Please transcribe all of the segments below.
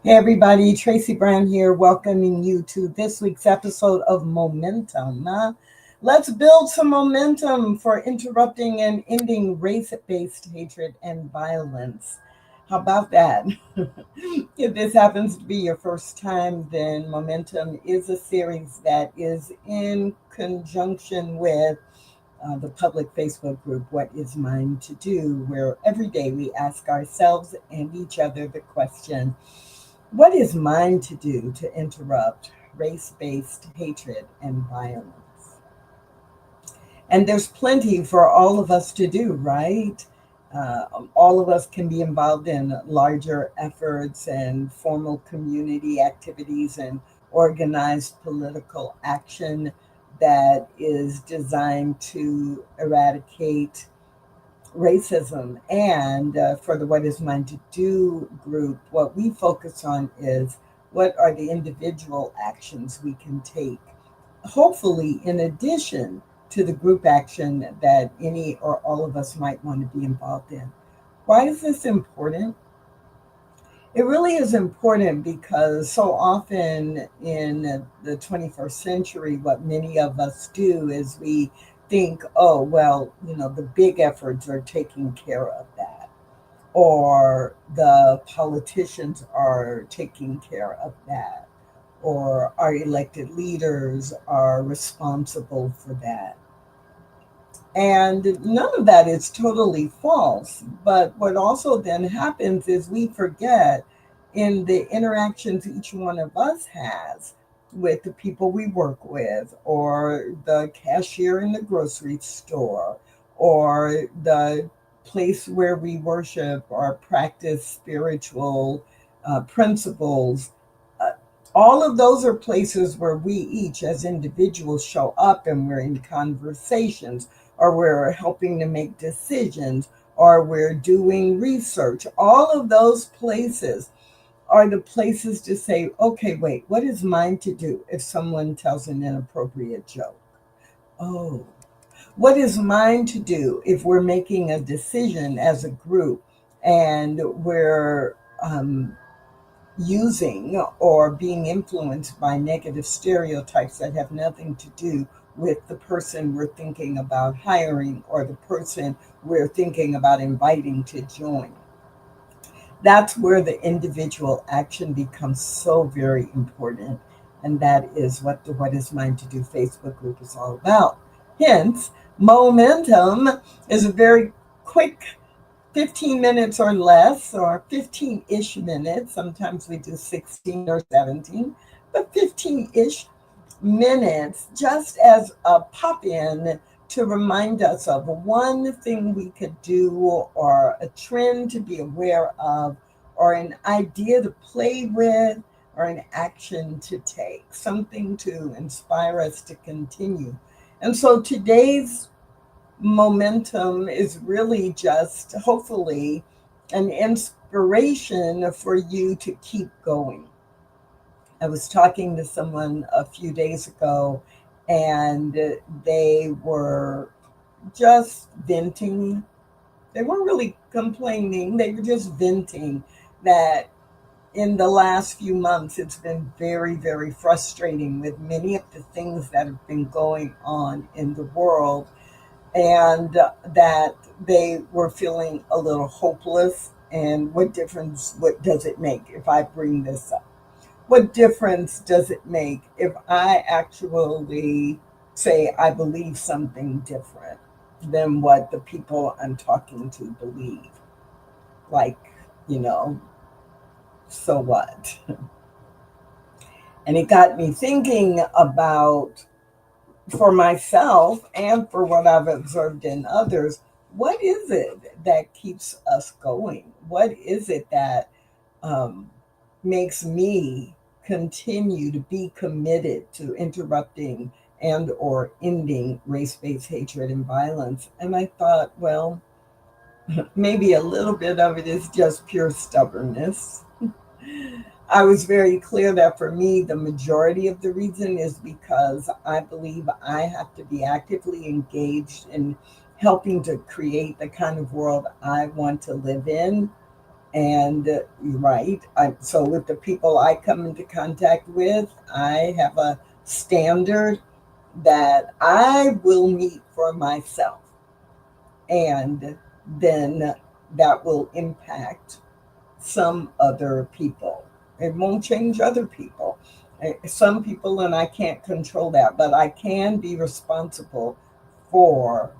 Hey everybody, Tracy Brown here, welcoming you to this week's episode of Momentum. Let's build some momentum for interrupting and ending race-based hatred and violence. How about that? If this happens to be your first time, then Momentum is a series that is in conjunction with the public Facebook group, What Is Mine to Do, where every day we ask ourselves and each other the question, what is mine to do to interrupt race based hatred and violence? And there's plenty for all of us to do, right? All of us can be involved in larger efforts and formal community activities and organized political action that is designed to eradicate racism. And for the What Is Mine to Do group, what we focus on is what are the individual actions we can take, hopefully, in addition to the group action that any or all of us might want to be involved in. Why is this important? It really is important because so often in the 21st century, what many of us do is we think, oh, well, the big efforts are taking care of that, or the politicians are taking care of that, or our elected leaders are responsible for that. And none of that is totally false. But what also then happens is we forget in the interactions each one of us has with the people we work with, or the cashier in the grocery store, or the place where we worship or practice spiritual principles. Uh, all of those are places where we each, as individuals, show up and we're in conversations, or we're helping to make decisions, or we're doing research. All of those places are the places to say, okay, wait, what is mine to do if someone tells an inappropriate joke? Oh, what is mine to do if we're making a decision as a group and we're using or being influenced by negative stereotypes that have nothing to do with the person we're thinking about hiring or the person we're thinking about inviting to join. That's where the individual action becomes so very important. And that is what the What Is Mine to Do Facebook group is all about. Hence, Momentum is a very quick 15 minutes or less, or 15-ish minutes. Sometimes we do 16 or 17, but 15-ish minutes just as a pop in to remind us of one thing we could do, or a trend to be aware of, or an idea to play with, or an action to take, something to inspire us to continue. And so today's momentum is really just hopefully an inspiration for you to keep going. I was talking to someone a few days ago, and they were just venting. They weren't really complaining, they were just venting that in the last few months it's been very, very frustrating with many of the things that have been going on in the world, and that they were feeling a little hopeless. And what does it make if I bring this up? What difference does it make if I actually say I believe something different than what the people I'm talking to believe? Like, you know, so what? And it got me thinking about, for myself and for what I've observed in others, what is it that keeps us going? What is it that um, makes me continue to be committed to interrupting and or ending race-based hatred and violence? And I thought, well, maybe a little bit of it is just pure stubbornness. I was very clear that for me, the majority of the reason is because I believe I have to be actively engaged in helping to create the kind of world I want to live in. And right, so with the people I come into contact with, I have a standard that I will meet for myself. And then that will impact some other people. It won't change other people. Some people, and I can't control that, but I can be responsible for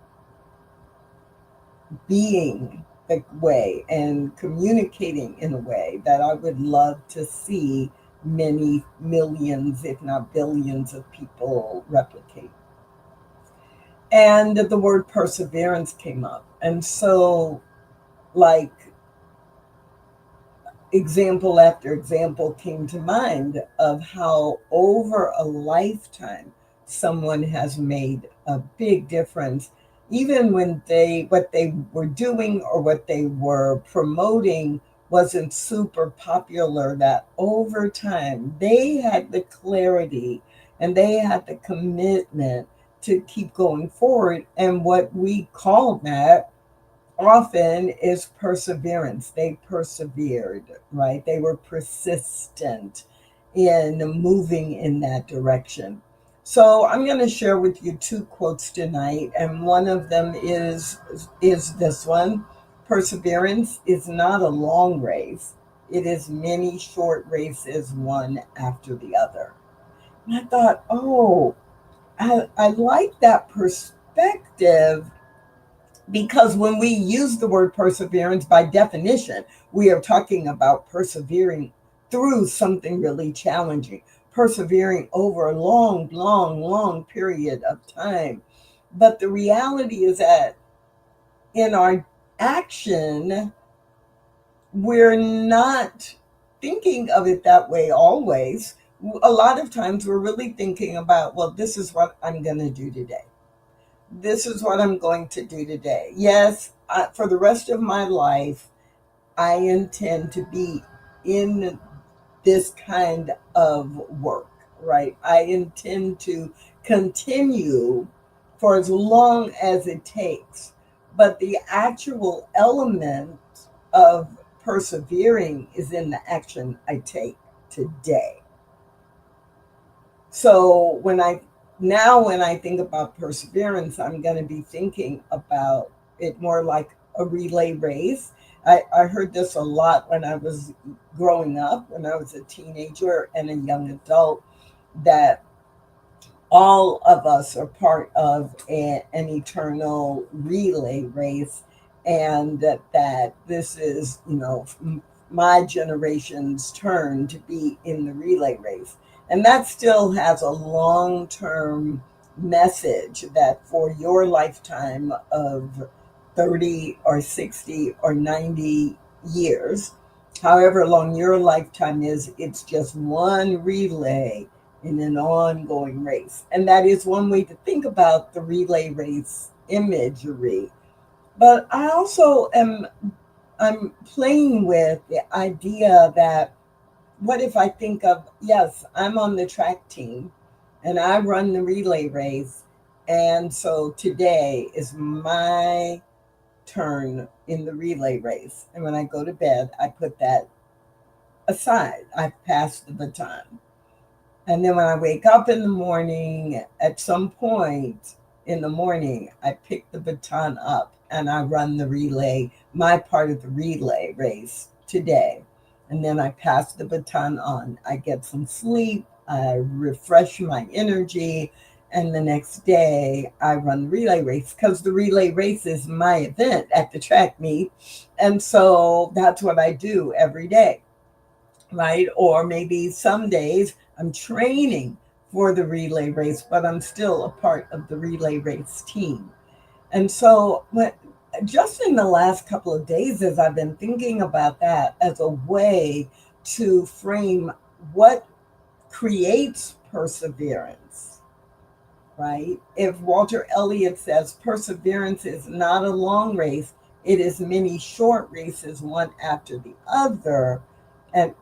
being the way and communicating in a way that I would love to see many millions, if not billions, of people replicate. And the word perseverance came up. And so, like, example after example came to mind of how over a lifetime someone has made a big difference, even when what they were doing or what they were promoting wasn't super popular, that over time they had the clarity and they had the commitment to keep going forward. And what we call that often is perseverance. They persevered, right? They were persistent in moving in that direction. So I'm going to share with you two quotes tonight, and one of them is this one. Perseverance is not a long race. It is many short races, one after the other. And I thought, oh, I like that perspective, because when we use the word perseverance, by definition, we are talking about persevering through something really challenging, persevering over a long, long, long period of time. But the reality is that in our action, we're not thinking of it that way always. A lot of times we're really thinking about, well, this is what I'm going to do today. This is what I'm going to do today. Yes, for the rest of my life, I intend to be in this kind of work, right? I intend to continue for as long as it takes. But the actual element of persevering is in the action I take today. So when I think about perseverance, I'm going to be thinking about it more like a relay race. I heard this a lot when I was growing up, when I was a teenager and a young adult, that all of us are part of an eternal relay race, and that this is, my generation's turn to be in the relay race. And that still has a long term message that for your lifetime of 30 or 60 or 90 years, however long your lifetime is, it's just one relay in an ongoing race. And that is one way to think about the relay race imagery. But I also I'm playing with the idea that, what if I think of, yes, I'm on the track team and I run the relay race. And so today is my turn in the relay race. And when I go to bed, I put that aside. I've passed the baton. And then when I wake up in the morning, at some point in the morning, I pick the baton up and I run the relay, my part of the relay race today. And then I pass the baton on. I get some sleep, I refresh my energy, and the next day I run the relay race, because the relay race is my event at the track meet. And so that's what I do every day, right? Or maybe some days I'm training for the relay race, but I'm still a part of the relay race team. And so, just in the last couple of days, as I've been thinking about that as a way to frame what creates perseverance, right? If Walter Elliot says perseverance is not a long race, it is many short races, one after the other. And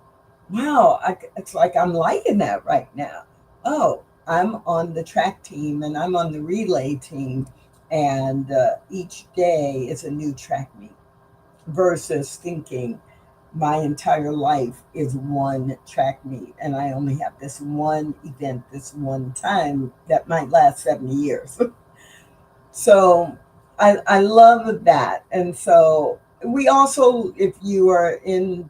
wow, it's like I'm liking that right now. Oh, I'm on the track team and I'm on the relay team, and each day is a new track meet, versus thinking my entire life is one track meet, and I only have this one event, this one time that might last 70 years. So I love that. And so we also, if you are in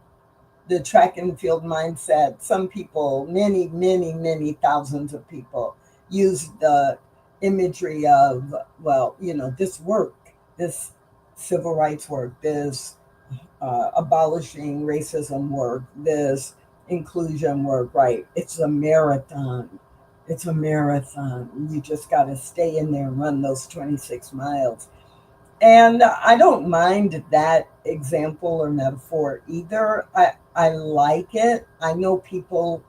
the track and field mindset, some people, many thousands of people use the imagery of, well, this work, this civil rights work, this abolishing racism work, this inclusion work, right? It's a marathon. It's a marathon. You just got to stay in there and run those 26 miles. And I don't mind that example or metaphor either. I like it. I know people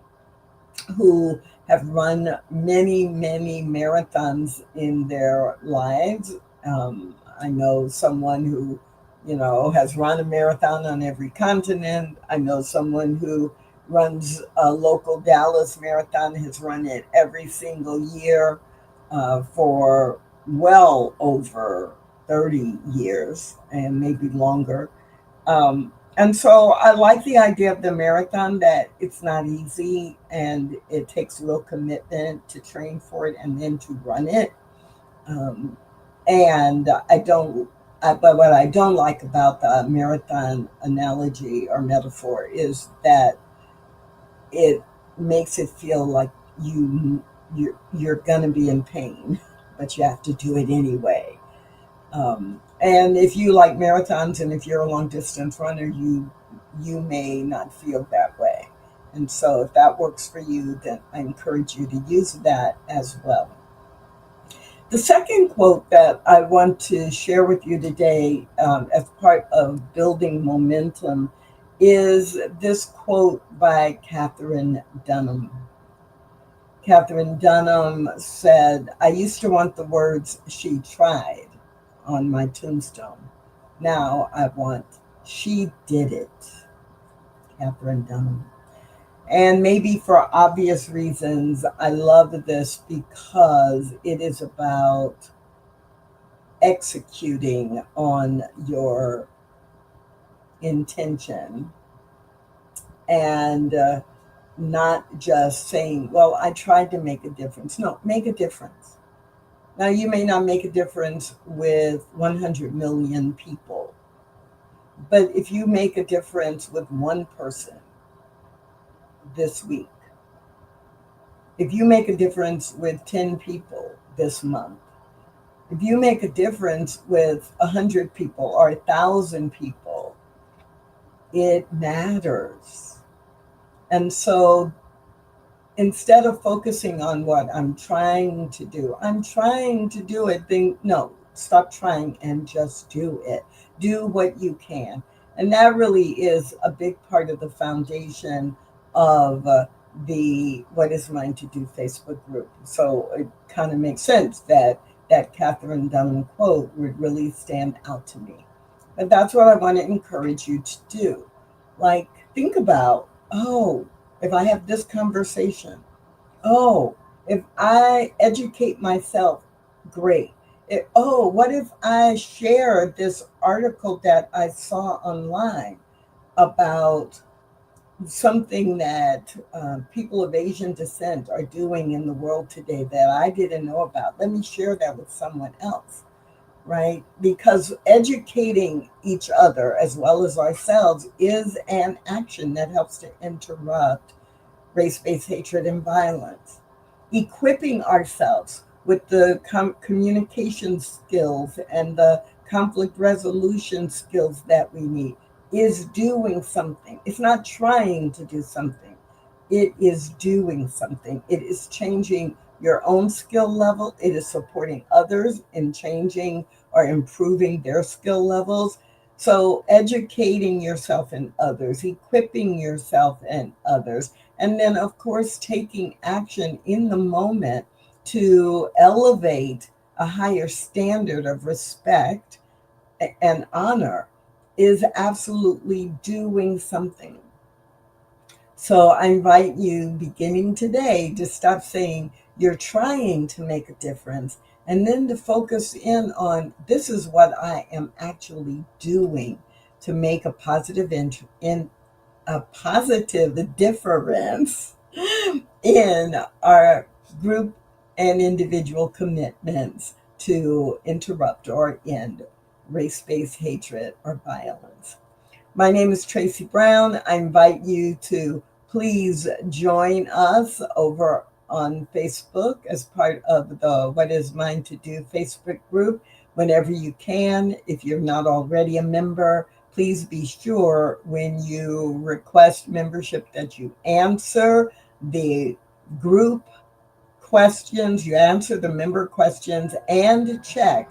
who have run many marathons in their lives. I know someone who, has run a marathon on every continent. I know someone who runs a local Dallas marathon, has run it every single year for well over 30 years and maybe longer. And so I like the idea of the marathon, that it's not easy and it takes real commitment to train for it and then to run it. Um, and I don't, but what I don't like about the marathon analogy or metaphor is that it makes it feel like you're gonna be in pain, but you have to do it anyway. And if you like marathons and if you're a long distance runner, you may not feel that way. And so if that works for you, then I encourage you to use that as well. The second quote that I want to share with you today, as part of building momentum, is this quote by Katherine Dunham. Katherine Dunham said, "I used to want the words 'she tried' on my tombstone. Now I want 'she did it.'" Katherine Dunham. And maybe for obvious reasons, I love this because it is about executing on your intention and not just saying, well, I tried to make a difference. No, make a difference. Now, you may not make a difference with 100 million people, but if you make a difference with one person this week, if you make a difference with 10 people this month, if you make a difference with 100 people or 1,000 people, it matters. And so instead of focusing on what I'm trying to do, I'm trying to do it, then no, stop trying and just do it. Do what you can. And that really is a big part of the foundation of the What Is Mine to Do Facebook group. So it kind of makes sense that that Katherine Dunham quote would really stand out to me. But that's what I want to encourage you to do. Like, think about, oh, if I have this conversation, oh, if I educate myself, great. What if I share this article that I saw online about something that people of Asian descent are doing in the world today that I didn't know about? Let me share that with someone else, right? Because educating each other as well as ourselves is an action that helps to interrupt race-based hatred and violence. Equipping ourselves with the communication skills and the conflict resolution skills that we need is doing something. It's not trying to do something. It is doing something. It is changing your own skill level. It is supporting others in changing or improving their skill levels. So educating yourself and others, equipping yourself and others, and then, of course, taking action in the moment to elevate a higher standard of respect and honor is absolutely doing something. So I invite you, beginning today, to stop saying you're trying to make a difference and then to focus in on, this is what I am actually doing to make a positive a positive difference in our group and individual commitments to interrupt or end race-based hatred or violence. My name is Tracy Brown. I invite you to please join us over on Facebook as part of the What Is Mine to Do Facebook group whenever you can. If you're not already a member, please be sure when you request membership that you answer the group questions, you answer the member questions, and check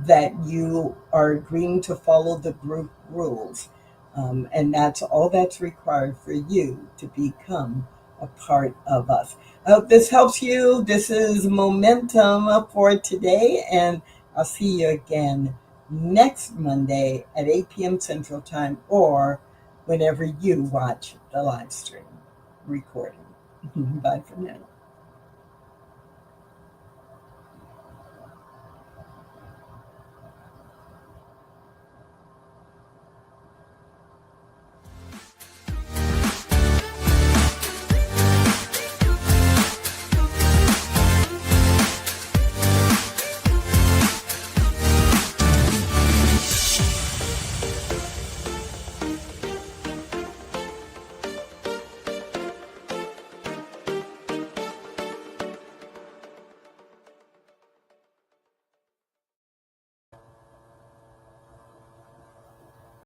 that you are agreeing to follow the group rules. And that's all that's required for you to become a part of us. I hope this helps you. This is Momentum for today, and I'll see you again next Monday at 8 p.m. Central Time or whenever you watch the live stream recording. Bye for now.